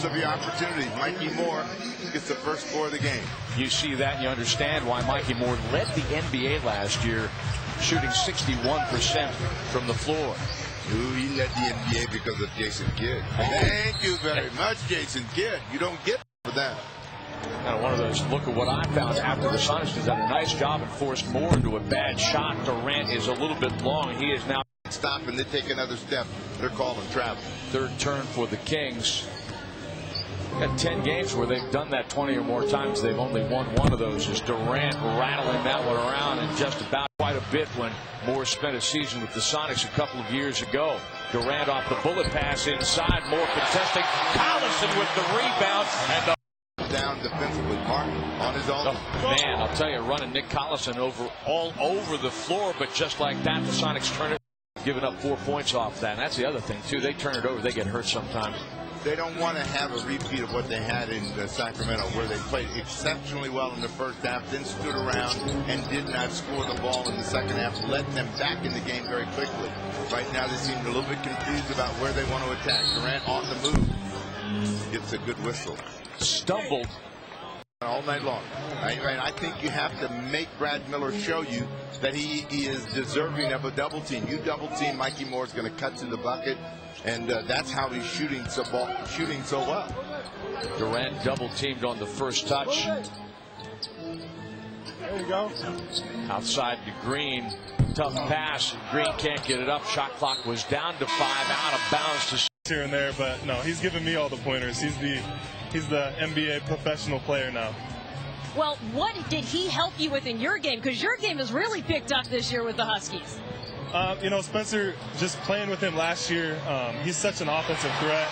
of your opportunities. Mikey Moore gets the first score of the game. You see that and you understand why Mikey Moore led the NBA last year, shooting 61% from the floor. Ooh, he led the NBA because of Jason Kidd. Thank you very much, Jason Kidd. You don't get for that. Kind of one of those, look at what I found after the Sonics has done a nice job and forced Moore into a bad shot. Durant is a little bit long. He is now stop and they take another step. They're calling travel. Third turn for the Kings. Got 10 games where they've done that 20 or more times. They've only won one of those. Is Durant rattling that one around and just about quite a bit when Moore spent a season with the Sonics a couple of years ago. Durant off the bullet pass inside. Moore contesting. Collison with the rebound and the down defensively. Martin on his own. Oh, man, I'll tell you, running Nick Collison all over the floor, but just like that, the Sonics turn it, giving up 4 points off that. And that's the other thing too. They turn it over. They get hurt sometimes. They don't want to have a repeat of what they had in Sacramento, where they played exceptionally well in the first half, then stood around and did not score the ball in the second half, letting them back in the game very quickly. Right now, they seem a little bit confused about where they want to attack. Durant on the move. Gets a good whistle. Stumbled all night long. I think you have to make Brad Miller show you that he is deserving of a double team. You double team, Mikey Moore is going to cut to the bucket, and that's how he's shooting so well. Durant double teamed on the first touch. There you go. Outside to Green. Tough pass. Green can't get it up. Shot clock was down to 5. Out of bounds to here and there, but no, he's giving me all the pointers. He's the NBA professional player now. Well, what did he help you with in your game? Because your game has really picked up this year with the Huskies. You know, Spencer, just playing with him last year, he's such an offensive threat.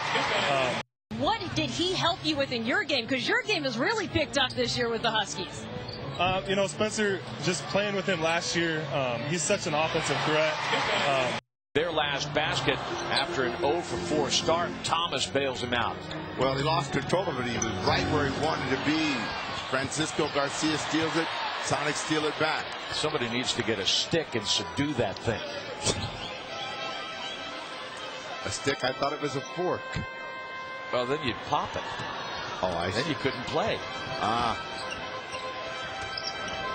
What did he help you with in your game? Because your game has really picked up this year with the Huskies. You know, Spencer, just playing with him last year, he's such an offensive threat. Their last basket after an 0 for 4 start, Thomas bails him out. Well, he lost control of it. He was right where he wanted to be. Francisco Garcia steals it. Sonics steal it back. Somebody needs to get a stick and subdue that thing. A stick? I thought it was a fork. Well, then you'd pop it. Oh, I see. Then you couldn't play.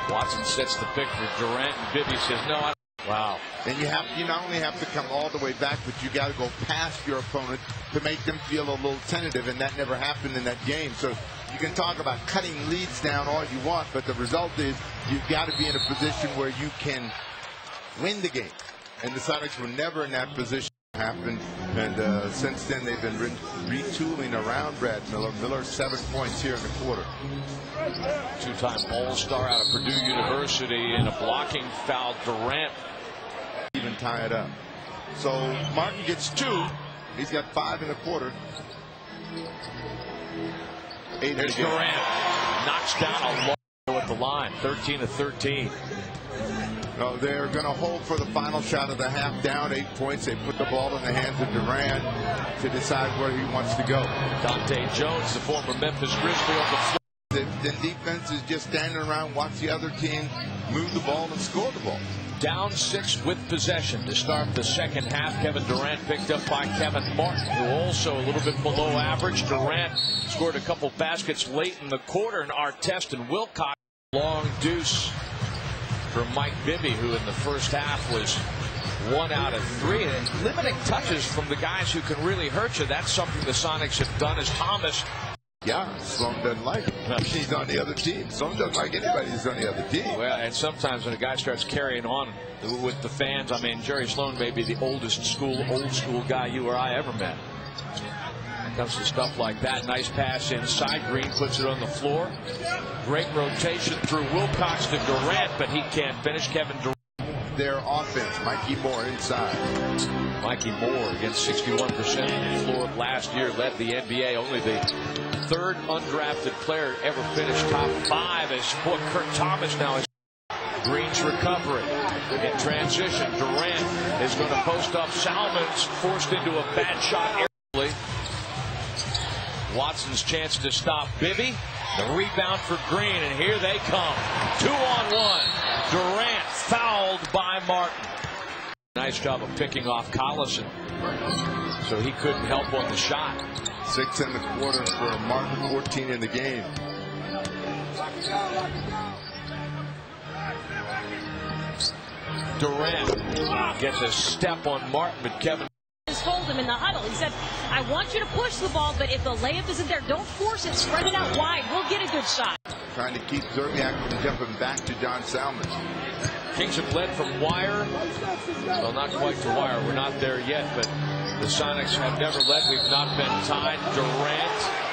Watson sets the pick for Durant, and Bibby says, no, I don't. Wow. And you not only have to come all the way back, but you got to go past your opponent to make them feel a little tentative, and that never happened in that game. So you can talk about cutting leads down all you want, but the result is you've got to be in a position where you can win the game. And the Sonics were never in that position. Happened, and since then they've been retooling around Brad Miller. Miller 7 points here in the quarter. Two-time All-Star out of Purdue University, and a blocking foul. Durant even tie it up. So Martin gets 2. He's got 5 in the quarter. 8. Here's Durant. Knocks down a long at the line. 13 of 13. No, they're going to hold for the final shot of the half. Down 8 points. They put the ball in the hands of Durant to decide where he wants to go. Dante Jones, the former Memphis Grizzly, on the floor. The defense is just standing around, watch the other team move the ball and score the ball. Down 6 with possession to start the second half. Kevin Durant picked up by Kevin Martin, who also a little bit below average. Durant scored a couple baskets late in the quarter, and Artest and Wilcox. Long deuce for Mike Bibby, who in the first half was 1 out of 3. And limiting touches from the guys who can really hurt you. That's something the Sonics have done as Thomas. Yeah, Sloan doesn't like him. He's on the other team. Sloan doesn't like anybody who's on the other team. Well, and sometimes when a guy starts carrying on with the fans, I mean, Jerry Sloan may be the old school guy you or I ever met. When it comes to stuff like that, nice pass inside. Green puts it on the floor. Great rotation through Wilcox to Durant, but he can't finish. Kevin Durant. Their offense, Mikey Moore inside. Mikey Moore against 61% from the floor last year, led the NBA. Only the 3rd undrafted player ever finished top 5 as Kurt Thomas now is. Green's recovery. In transition, Durant is going to post up. Salmon's forced into a bad shot early. Watson's chance to stop Bibby. The rebound for Green, and here they come. 2-on-1. Durant fouled by Martin. Nice job of picking off Collison, so he couldn't help on the shot. 6 in the quarter for Martin, 14 in the game. Durant gets a step on Martin, but Kevin told him in the huddle. He said, I want you to push the ball, but if the layup isn't there, don't force it. Spread it out wide. We'll get a good shot. Trying to keep Zerbiak from jumping back to John Salmon. Kings have led from wire. Well, not quite to wire. We're not there yet, but the Sonics have never led. We've not been tied. Durant.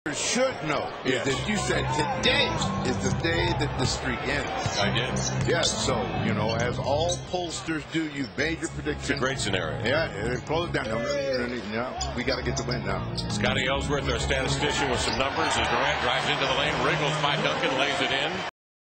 You should know is that you said today is the day that the streak ends. I did. Yes, so, you know, as all pollsters do, you've made your prediction. It's a great scenario. Yeah, it closed down. No, we got to get the win now. Scotty Ellsworth, our statistician, with some numbers as Durant drives into the lane, wriggles by Duncan, lays it in.